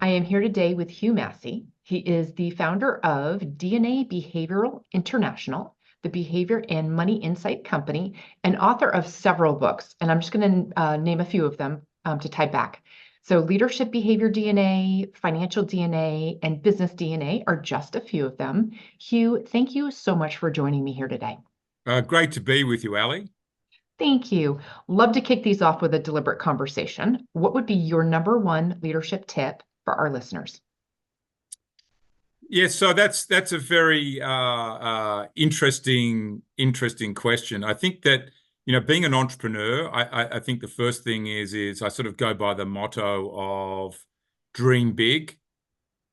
I am here today with Hugh Massie. He is the founder of DNA Behavioral International, the Behavior and Money Insight Company, and author of several books. And I'm just going to name a few of them to tie back. So, Leadership Behavior DNA, Financial DNA, and Business DNA are just a few of them. Hugh, thank you so much for joining me here today. Great to be with you, Ali. Thank you. Love to kick these off with a deliberate conversation. What would be your number one leadership tip for our listeners? Yeah, so that's a very interesting question. I think that being an entrepreneur, I think the first thing is I sort of go by the motto of dream big,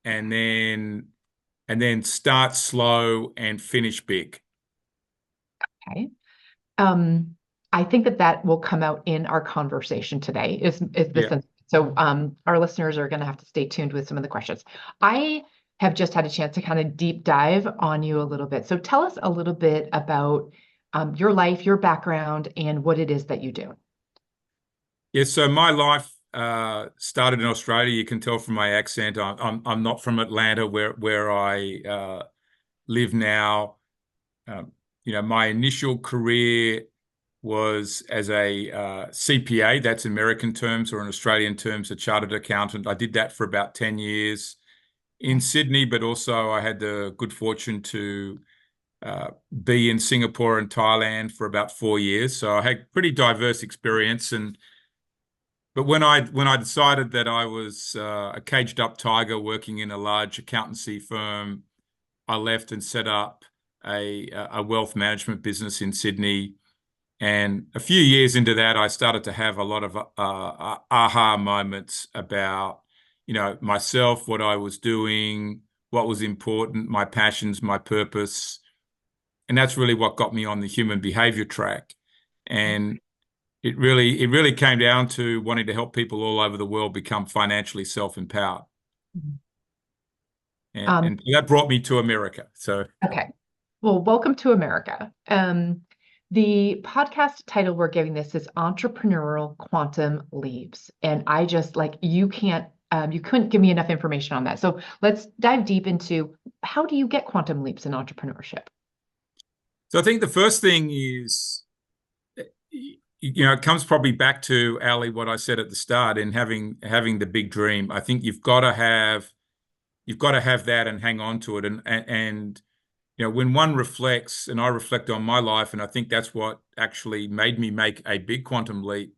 and then start slow and finish big. Okay. Um, I think that will come out in our conversation today. Is this Yeah. so? Our listeners are going to have to stay tuned with some of the questions. I have just had a chance to kind of deep dive on you a little bit. So tell us a little bit about your life, your background, and what it is that you do. Yeah, so my life started in Australia. You can tell from my accent. I'm not from Atlanta, where I live now. My initial career was as a CPA, that's American terms, or in Australian terms, a chartered accountant. I did that for about 10 years in Okay. Sydney, but also I had the good fortune to be in Singapore and Thailand for about 4 years. So I had pretty diverse experience. But when I decided that I was a caged up tiger working in a large accountancy firm, I left and set up a wealth management business in Sydney. And a few years into that, I started to have a lot of aha moments about, myself, what I was doing, what was important, my passions, my purpose. And that's really what got me on the human behavior track. And it really came down to wanting to help people all over the world become financially self-empowered. Mhm. And, Um, and that brought me to America. So okay. Well, welcome to America. The podcast title we're giving this is Entrepreneurial Quantum Leaps. And I just like, you couldn't give me enough information on that. So let's dive deep into how do you get quantum leaps in entrepreneurship? I think the first thing is, it comes probably back to, Ali, what I said at the start in having the big dream. I think you've got to have that and hang on to it. And when one reflects, and I reflect on my life, and I think that's what actually made me make a big quantum leap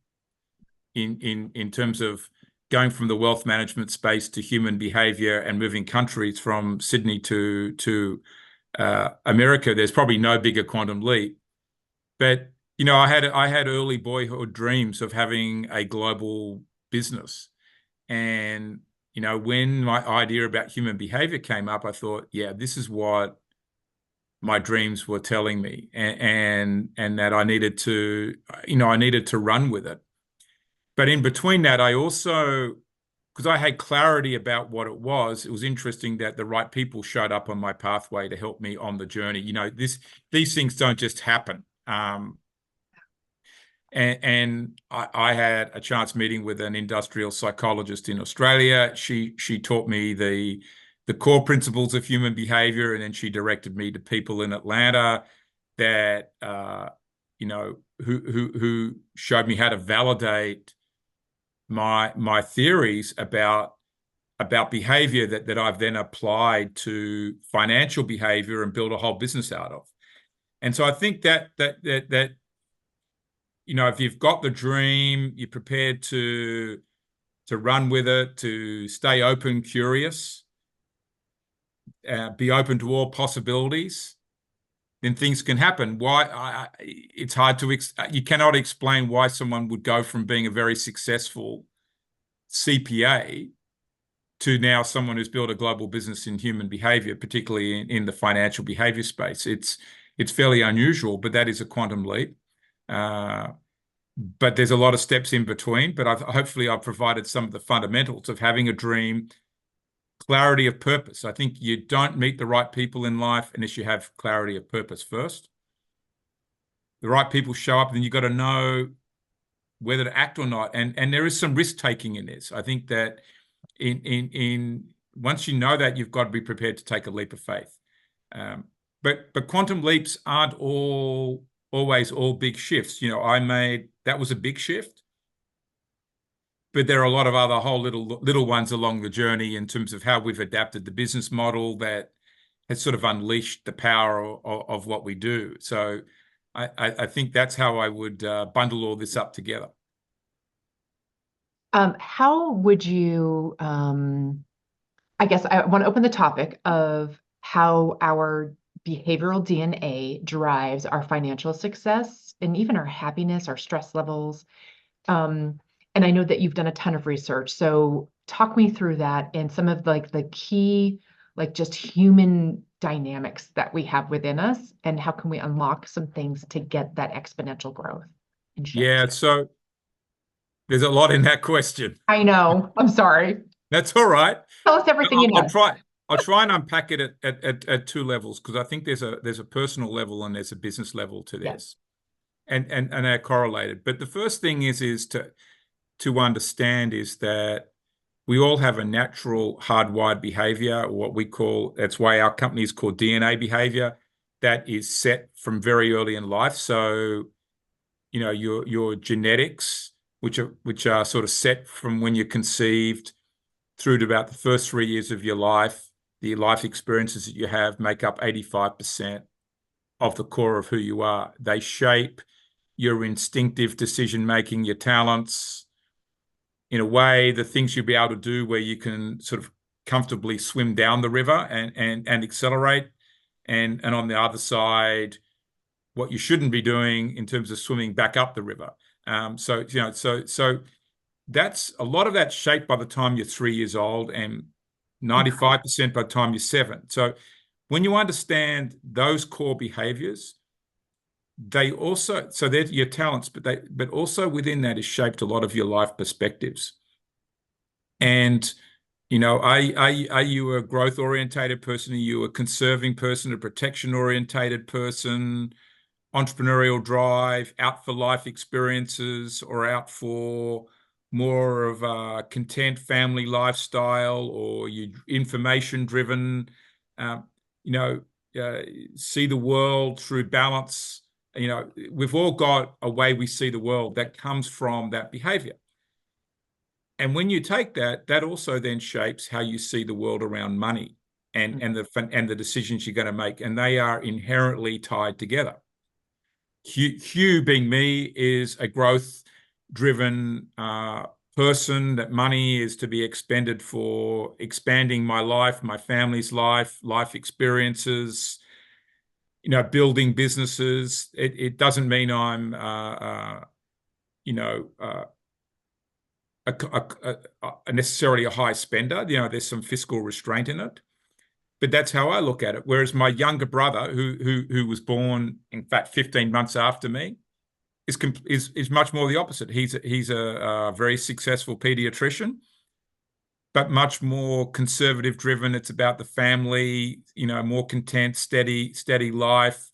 in terms of going from the wealth management space to human behavior and moving countries from Sydney to America. There's probably no bigger quantum leap. But I had early boyhood dreams of having a global business. And when my idea about human behavior came up, I thought, yeah, this is what my dreams were telling me, and that I needed to run with it. But in between that, I also, because I had clarity about what it was interesting that the right people showed up on my pathway to help me on the journey. These things don't just happen. And I had a chance meeting with an industrial psychologist in Australia. She taught me the core principles of human behavior, and then she directed me to people in Atlanta that who showed me how to validate my theories about behavior that I've then applied to financial behavior and built a whole business out of. And so I think that if you've got the dream, you're prepared to run with it, to stay open, curious, be open to all possibilities, then things can happen. It's hard to you cannot explain why someone would go from being a very successful CPA to now someone who's built a global business in human behavior, particularly in the financial behavior space. It's fairly unusual, but that is a quantum leap. But there's a lot of steps in between. But hopefully I've provided some of the fundamentals of having a dream, clarity of purpose. I think you don't meet the right people in life unless you have clarity of purpose first. The right people show up, then you've got to know whether to act or not. And there is some risk taking in this. I think that in once you know that, you've got to be prepared to take a leap of faith. But quantum leaps aren't always all big shifts. That was a big shift, but there are a lot of other whole little ones along the journey in terms of how we've adapted the business model that has sort of unleashed the power of what we do. So I think that's how I would bundle all this up together. How would you, I guess I want to open the topic of how our behavioral DNA drives our financial success and even our happiness, our stress levels. And I know that you've done a ton of research. So talk me through that and some of like the key, like just human dynamics that we have within us, and how can we unlock some things to get that exponential growth and Yeah, shift? so there's a lot in that question. I know. I'm sorry. That's all right. Tell us everything I'll, you I'll know. try. I'll try and unpack it at two levels, because I think there's a personal level and there's a business level to Yes. this, and they're correlated. But the first thing is to understand is that we all have a natural hardwired behavior, or what we call, that's why our company is called DNA behavior, that is set from very early in life. So, your genetics, which are sort of set from when you're conceived through to about the first 3 years of your life, the life experiences that you have make up 85% of the core of who you are. They shape your instinctive decision making, your talents, in a way, the things you'll be able to do where you can sort of comfortably swim down the river and accelerate, and on the other side, what you shouldn't be doing in terms of swimming back up the river. So that's a lot of that's shaped by the time you're 3 years old, and 95% by the time you're 7. So when you understand those core behaviors, they're your talents, but also within that is shaped a lot of your life perspectives. And are you a growth orientated person? Are you a conserving person, a protection orientated person, entrepreneurial drive, out for life experiences, or out for more of a content family lifestyle, or you information driven, you know, see the world through balance? We've all got a way we see the world that comes from that behavior. And when you take that, that also then shapes how you see the world around money and the decisions you're going to make. And they are inherently tied together. Hugh, being me, is a growth-driven person. That money is to be expended for expanding my life, my family's life experiences, building businesses. It doesn't mean I'm, necessarily a high spender. There's some fiscal restraint in it. But that's how I look at it. Whereas my younger brother, who was born, in fact, 15 months after me, is much more the opposite. He's a very successful pediatrician, but much more conservative driven. It's about the family, more content, steady life.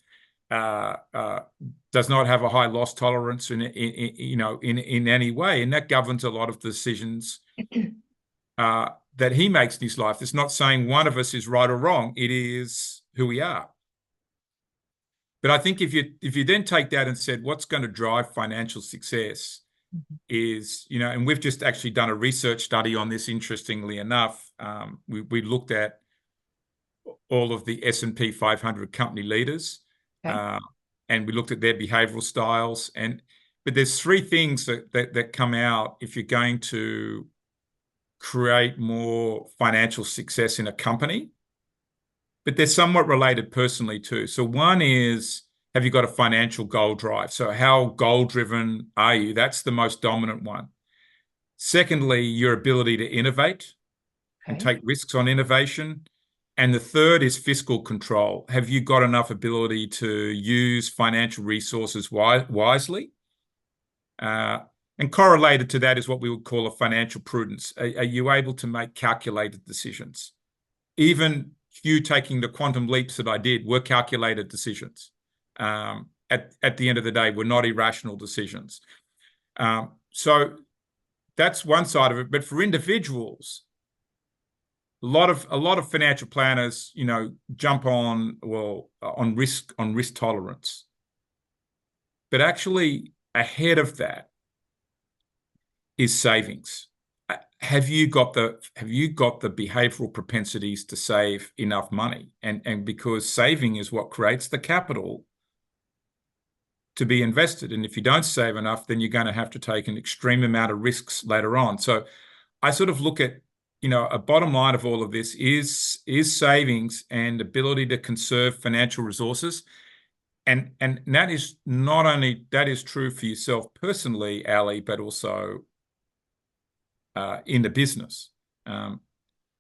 Does not have a high loss tolerance in any way, and that governs a lot of the decisions that he makes in his life. It's not saying one of us is right or wrong. It is who we are. But I think if you then take that and said, what's going to drive financial success is, and we've just actually done a research study on this, interestingly enough. We looked at all of the S&P 500 company leaders, Okay. and we looked at their behavioral styles. But there's three things that come out if you're going to create more financial success in a company, but they're somewhat related personally too. So one is, have you got a financial goal drive? So how goal driven are you? That's the most dominant one. Secondly, your ability to innovate and Okay. take risks on innovation. And the third is fiscal control. Have you got enough ability to use financial resources wisely? And correlated to that is what we would call a financial prudence. Are you able to make calculated decisions? Even you taking the quantum leaps that I did were calculated decisions. At the end of the day, were not irrational decisions. So that's one side of it. But for individuals, a lot of financial planners, jump on, on risk tolerance. But actually ahead of that is savings. Have you got the behavioral propensities to save enough money? And because saving is what creates the capital to be invested. And if you don't save enough, then you're going to have to take an extreme amount of risks later on. So I sort of look at, a bottom line of all of this is savings and ability to conserve financial resources. And that is not only that is true for yourself personally, Ali, but also in the business. Now,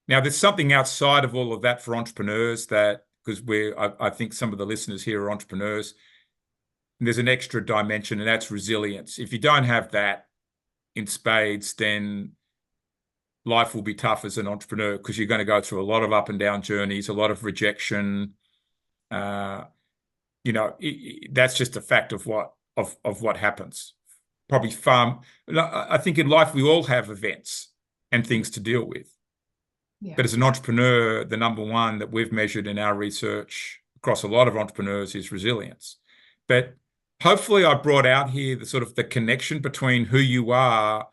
there's something outside of all of that for entrepreneurs because I think some of the listeners here are entrepreneurs. And there's an extra dimension, and that's resilience. If you don't have that in spades, then life will be tough as an entrepreneur because you're going to go through a lot of up and down journeys, a lot of rejection. That's just a fact of what happens. Probably I think in life we all have events and things to deal with. Yeah. But as an entrepreneur, the number one that we've measured in our research across a lot of entrepreneurs is resilience. But hopefully I brought out here the connection between who you are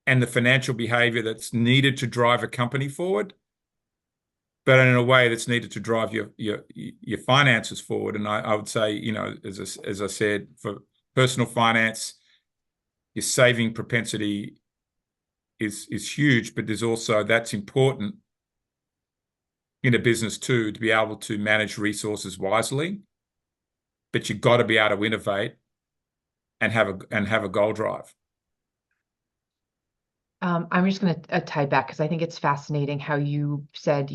and the financial behavior that's needed to drive a company forward, but in a way that's needed to drive your finances forward. And I would say, as I said, for personal finance, your saving propensity is huge, but that's important in a business too, to be able to manage resources wisely. But you've got to be able to innovate and have a goal drive. I'm just going to tie back because I think it's fascinating how you said,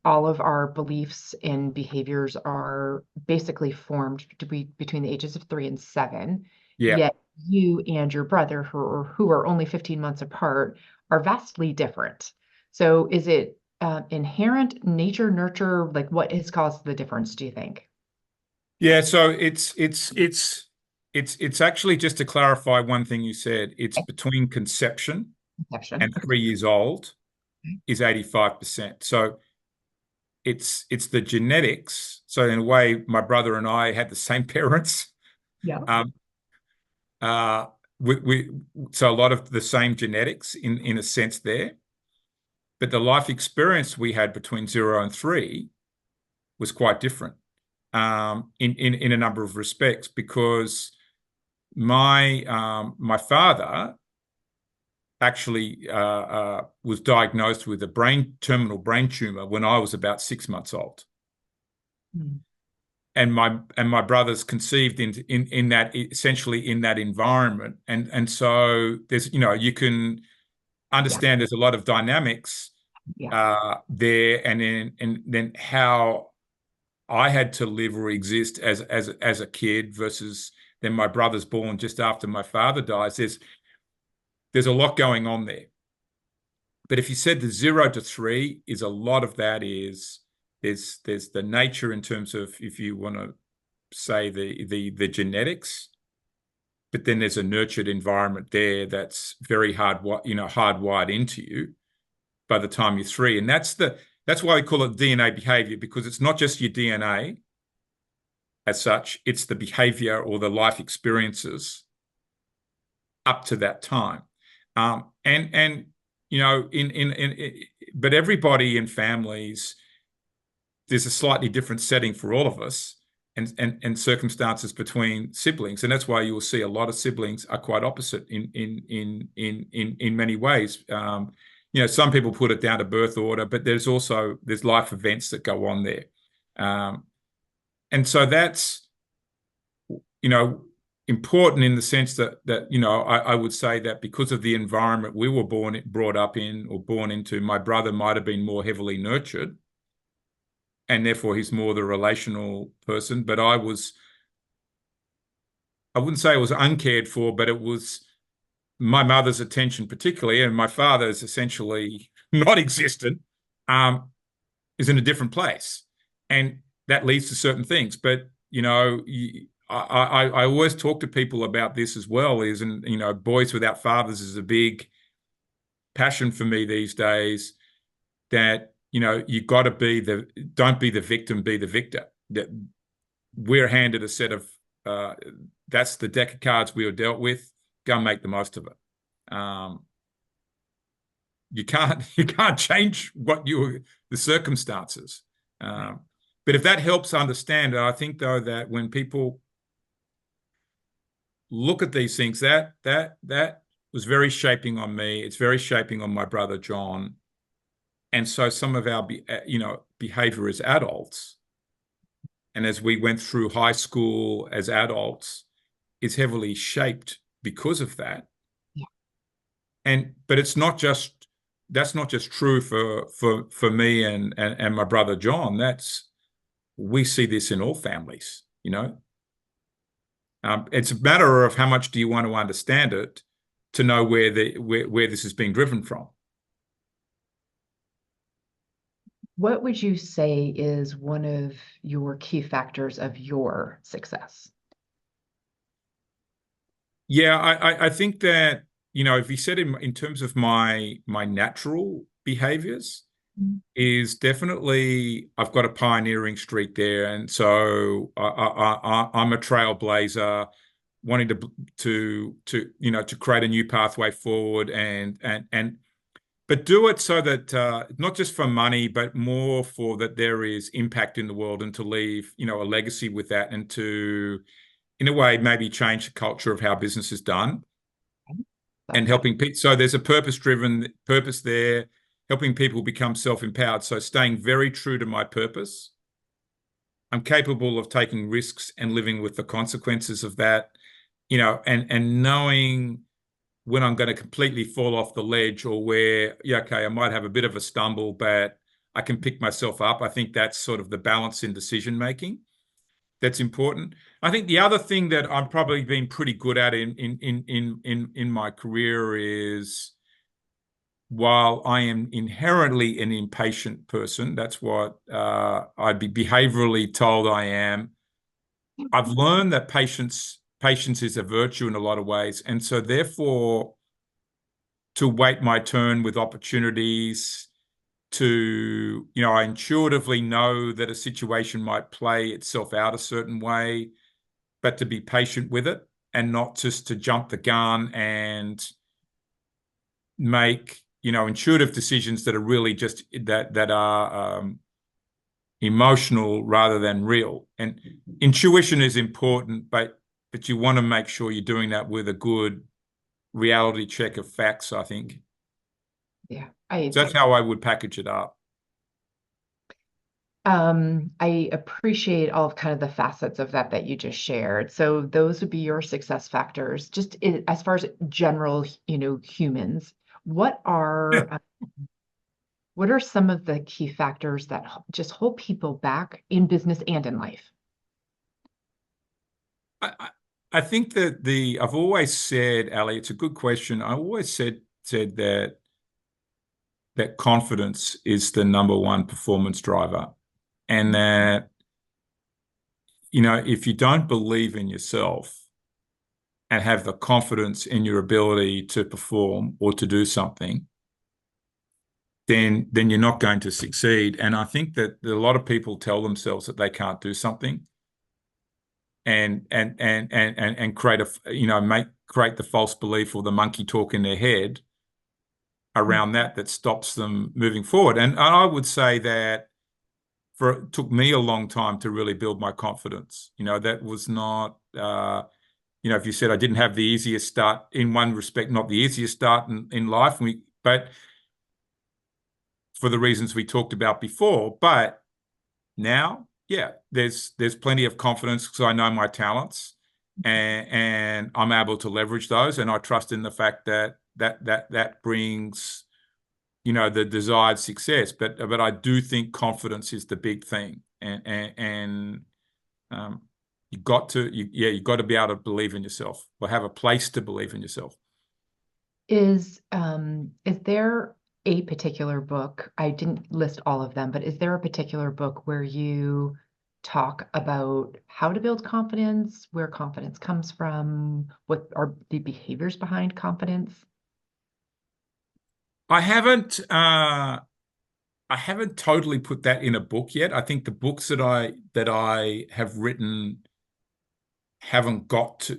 all of our beliefs and behaviors are basically formed between the ages of 3 and 7. Yeah. Yet you and your brother, who are only 15 months apart, are vastly different. So is it inherent, nature, nurture? Like, what has caused the difference, do you think? Yeah. So it's actually, just to clarify one thing you said, it's between conception Conception. and 3 years old is 85%. So it's the genetics. So in a way, my brother and I had the same parents. Yeah. So a lot of the same genetics in a sense there, but the life experience we had between 0 and 3 was quite different in a number of respects, because my father actually was diagnosed with a terminal brain tumor when I was about 6 months old. Mm. And my brothers conceived in that, essentially in that environment. And so there's, you can understand there's a lot of dynamics there, and then how I had to live or exist as a kid versus then my brother's born just after my father dies. There's a lot going on there. But if you said the 0 to 3 is a lot of that is there's the nature in terms of, if you want to say the genetics, but then there's a nurtured environment there that's very hardwired into you by the time you're 3. And that's why we call it DNA behavior, because it's not just your DNA as such, it's the behavior or the life experiences up to that time. But everybody in families, there's a slightly different setting for all of us, and circumstances between siblings, and that's why you will see a lot of siblings are quite opposite in many ways. Some people put it down to birth order, but there's life events that go on there, and so that's important in the sense that I would say that because of the environment we were brought up in or born into, my brother might have been more heavily nurtured, and therefore he's more the relational person. But I wouldn't say I was uncared for, but it was my mother's attention particularly, and my father's essentially non-existent, is in a different place. And that leads to certain things. But, I always talk to people about this as well, boys without fathers is a big passion for me these days. that, you got to don't be the victim, be the victor. That we're handed a set of, that's the deck of cards we were dealt with. Go and make the most of it. You can't change the circumstances. But if that helps understand it, I think though that when people look at these things, that was very shaping on me. It's very shaping on my brother John, and so some of our behavior as adults, and as we went through high school as adults, is heavily shaped because of that. Yeah. But that's not just true for me and my brother John. We see this in all families. It's a matter of how much do you want to understand it to know where this is being driven from. What would you say is one of your key factors of your success? Yeah, I think that, if you said in terms of my natural behaviors, is definitely I've got a pioneering streak there, and so I'm a trailblazer, wanting to create a new pathway forward, but do it so that not just for money, but more for that there is impact in the world, and to leave a legacy with that, and to, in a way, maybe change the culture of how business is done. And helping people. So there's a purpose there, helping people become self-empowered. So staying very true to my purpose. I'm capable of taking risks and living with the consequences of that, and knowing when I'm going to completely fall off the ledge, or where, yeah, okay, I might have a bit of a stumble, but I can pick myself up. I think that's sort of the balance in decision making that's important. I think the other thing that I've probably been pretty good at in my career is, while I am inherently an impatient person, that's what I'd be behaviorally told I am. I've learned that patience is a virtue in a lot of ways, and so therefore, to wait my turn with opportunities, I intuitively know that a situation might play itself out a certain way, but to be patient with it, and not just to jump the gun and make, intuitive decisions that are really just that are emotional rather than real. And intuition is important, but you want to make sure you're doing that with a good reality check of facts, I think. Yeah, So that's how I would package it up. I appreciate all of kind of the facets of that you just shared. So those would be your success factors. Just as far as general, humans, what are some of the key factors that just hold people back in business and in life? I think that I've always said, Ali, it's a good question. I always said that confidence is the number one performance driver, and that, if you don't believe in yourself and have the confidence in your ability to perform or to do something, then you're not going to succeed. And I think that a lot of people tell themselves that they can't do something, and create create the false belief or the monkey talk in their head around that stops them moving forward. And I would say that it took me a long time to really build my confidence. That was not, if you said I didn't have the easiest start, in one respect, not the easiest start in life, but for the reasons we talked about before. But now, yeah, there's plenty of confidence because I know my talents, and I'm able to leverage those, and I trust in the fact that brings, the desired success. But I do think confidence is the big thing, and you've got to be able to believe in yourself, or have a place to believe in yourself. Is there a particular book? I didn't list all of them, but is there a particular book where you talk about how to build confidence, where confidence comes from, what are the behaviors behind confidence? I haven't I haven't totally put that in a book yet. I think the books that I have written haven't got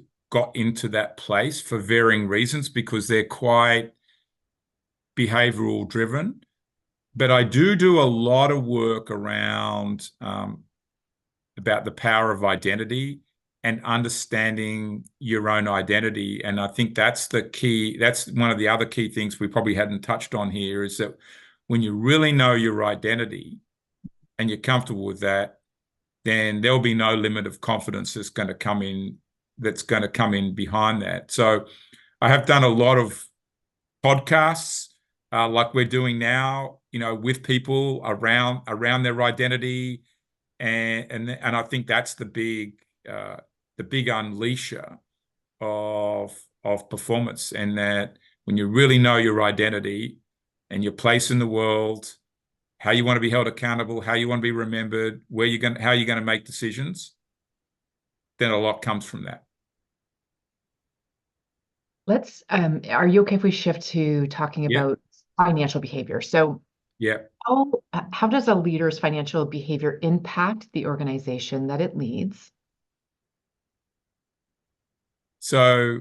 into that place for varying reasons because they're quite behavioral driven. But I do a lot of work around about the power of identity and understanding your own identity. And I think that's the key. That's one of the other key things we probably hadn't touched on here is that when you really know your identity and you're comfortable with that, then there'll be no limit of confidence that's going to come in behind that. So I have done a lot of podcasts like we're doing now, with people around their identity, and I think that's the big unleasher of performance, and that when you really know your identity and your place in the world, how you want to be held accountable, how you want to be remembered, how you're going to make decisions, then a lot comes from that. Are you okay if we shift to talking Yeah, about financial behavior? So yeah. how does a leader's financial behavior impact the organization that it leads? So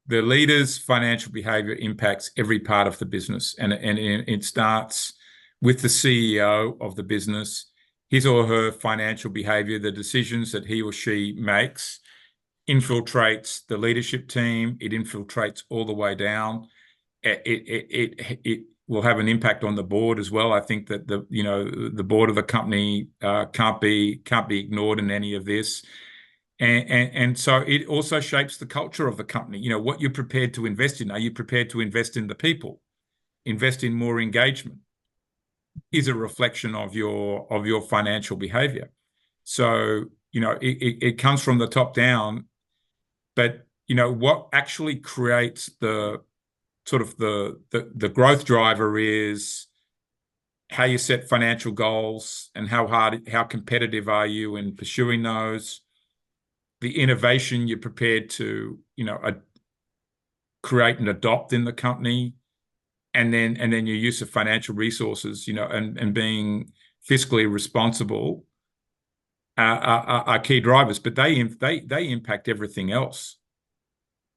the leader's financial behavior impacts every part of the business, and it starts with the CEO of the business. His or her financial behavior, the decisions that he or she makes, infiltrates the leadership team. It infiltrates all the way down. It will have an impact on the board as well. I think that the board of the company can't be ignored in any of this. And so it also shapes the culture of the company. What you're prepared to invest in. Are you prepared to invest in the people? Invest in more engagement is a reflection of your financial behavior. So, it comes from the top down, but what actually creates the sort of the growth driver is how you set financial goals and how competitive are you in pursuing those, the innovation you're prepared to, create and adopt in the company, and then your use of financial resources, and being fiscally responsible are key drivers, but they impact everything else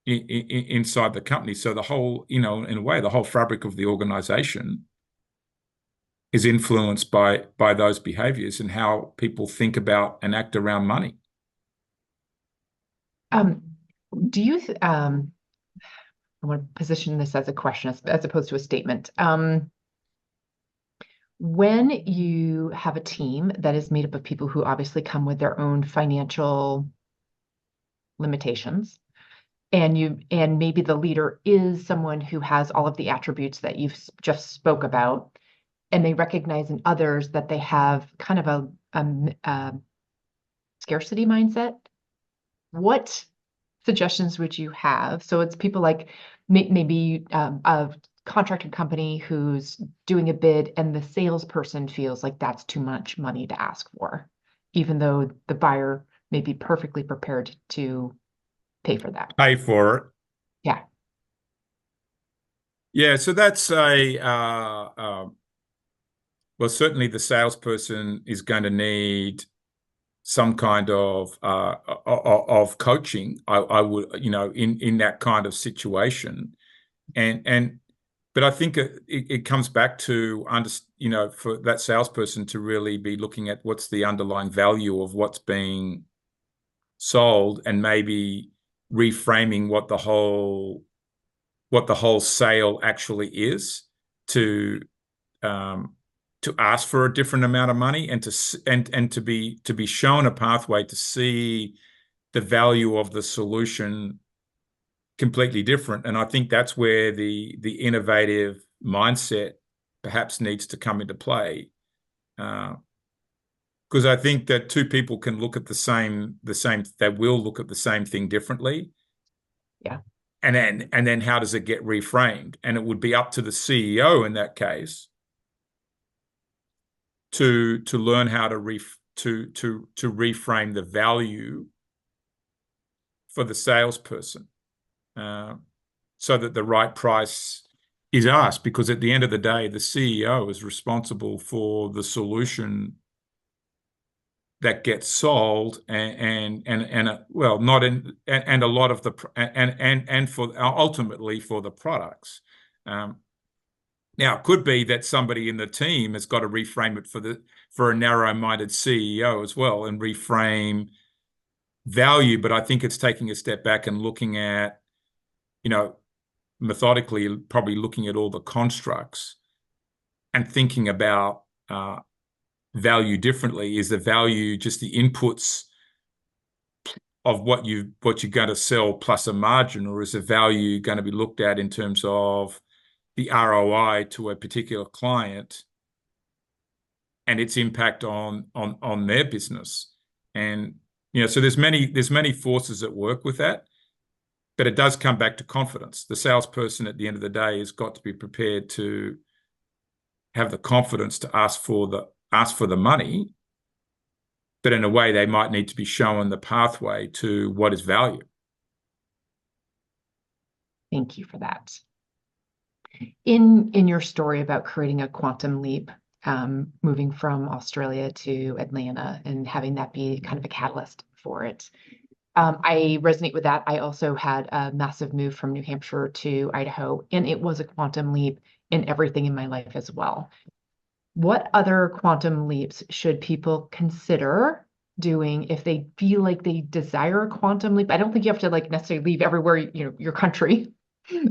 inside the company. So the whole, in a way, the whole fabric of the organization is influenced by those behaviors and how people think about and act around money. Um, do you, I want to position this as a question as opposed to a statement. When you have a team that is made up of people who obviously come with their own financial limitations, and maybe the leader is someone who has all of the attributes that you've just spoke about, and they recognize in others that they have kind of a scarcity mindset, what suggestions would you have? So it's people like maybe a contractor company who's doing a bid and the salesperson feels like that's too much money to ask for, even though the buyer may be perfectly prepared to pay for that. Pay for it. Yeah. Yeah, so that's well, certainly the salesperson is going to need some kind of coaching. I would, in that kind of situation, and but I think it comes back to for that salesperson to really be looking at what's the underlying value of what's being sold, and maybe reframing what the whole sale actually is, to ask for a different amount of money, and to be shown a pathway to see the value of the solution completely different. And I think that's where the innovative mindset perhaps needs to come into play, because I think that two people can look at they will look at the same thing differently. Yeah. And then how does it get reframed? And it would be up to the CEO in that case to learn how to reframe the value for the salesperson, so that the right price is us, because at the end of the day, the CEO is responsible for the solution that gets sold, and well, not in, and a lot of the and for ultimately for the products. Now, it could be that somebody in the team has got to reframe it for a narrow-minded CEO as well, and reframe value. But I think it's taking a step back and looking at, methodically, probably looking at all the constructs and thinking about value differently. Is the value just the inputs of what you're going to sell plus a margin, or is the value going to be looked at in terms of the ROI to a particular client and its impact on their business? And so there's many forces at work with that, but it does come back to confidence. The salesperson at the end of the day has got to be prepared to have the confidence to ask for the money, but in a way they might need to be shown the pathway to what is value. Thank you for that. In your story about creating a quantum leap, moving from Australia to Atlanta and having that be kind of a catalyst for it, I resonate with that. I also had a massive move from New Hampshire to Idaho, and it was a quantum leap in everything in my life as well. What other quantum leaps should people consider doing if they feel like they desire a quantum leap? I don't think you have to necessarily leave everywhere, your country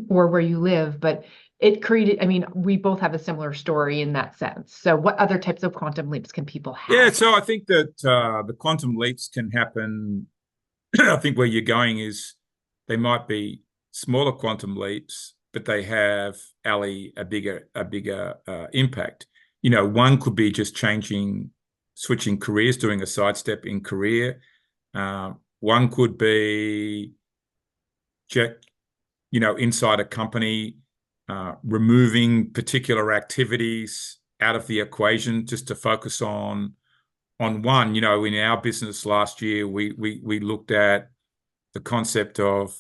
or where you live, but we both have a similar story in that sense. So what other types of quantum leaps can people have? Yeah, so I think that the quantum leaps can happen. I think where you're going is they might be smaller quantum leaps, but they have, Ali, a bigger impact. One could be just switching careers, doing a sidestep in career. One could be, inside a company, removing particular activities out of the equation just to focus on one. In our business last year, we looked at the concept of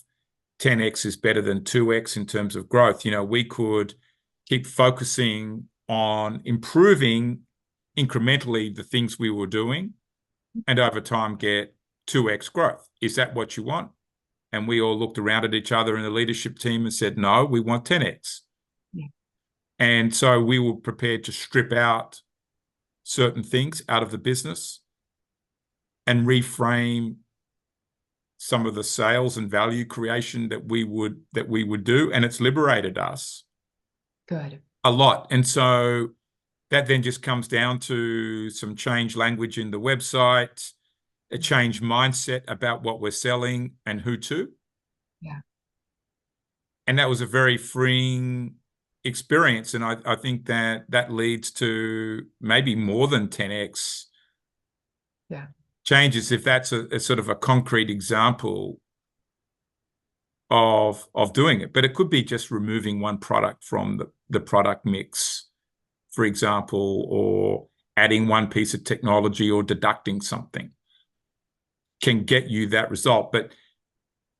10x is better than 2x in terms of growth. We could keep focusing on improving incrementally the things we were doing and over time get 2x growth. Is that what you want? And we all looked around at each other in the leadership team and said, no, we want 10x. Yeah. And so we were prepared to strip out certain things out of the business and reframe some of the sales and value creation that we would do, and it's liberated us good a lot. And so that then just comes down to some change language in the website, a change mindset about what we're selling and who to. Yeah. And that was a very freeing experience, and I think that leads to maybe more than 10x changes, if that's a sort of a concrete example of doing it. But it could be just removing one product from the product mix, for example, or adding one piece of technology or deducting something can get you that result. But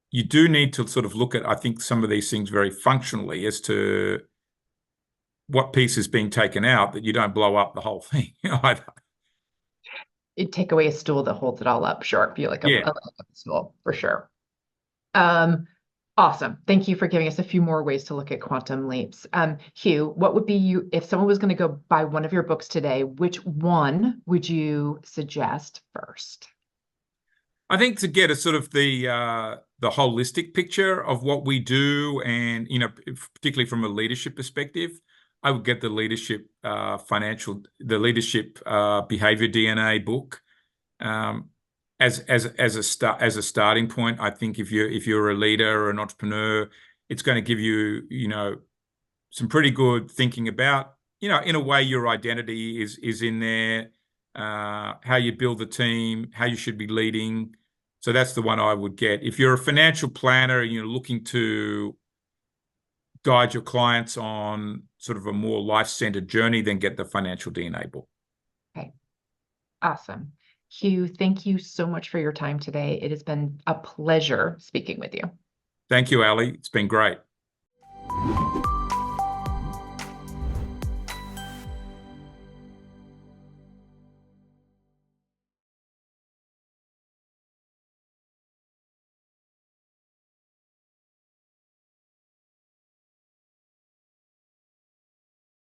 you do need to sort of look at, I think, some of these things very functionally as to what piece is being taken out, that you don't blow up the whole thing either. It'd take away a stool that holds it all up. Sure. Be like a stool for sure. Awesome. Thank you for giving us a few more ways to look at quantum leaps. Hugh, what would be if someone was going to go buy one of your books today, which one would you suggest first? I think to get a sort of the holistic picture of what we do, and particularly from a leadership perspective, I would get the leadership behavior DNA book as a starting point. I think if you're a leader or an entrepreneur, it's going to give you some pretty good thinking about in a way your identity is in there, how you build the team, how you should be leading. So that's the one I would get. If you're a financial planner and you're looking to guide your clients on sort of a more life-centered journey, then get the Financial DNA book. Okay. Awesome. Hugh, thank you so much for your time today. It has been a pleasure speaking with you. Thank you, Ali. It's been great.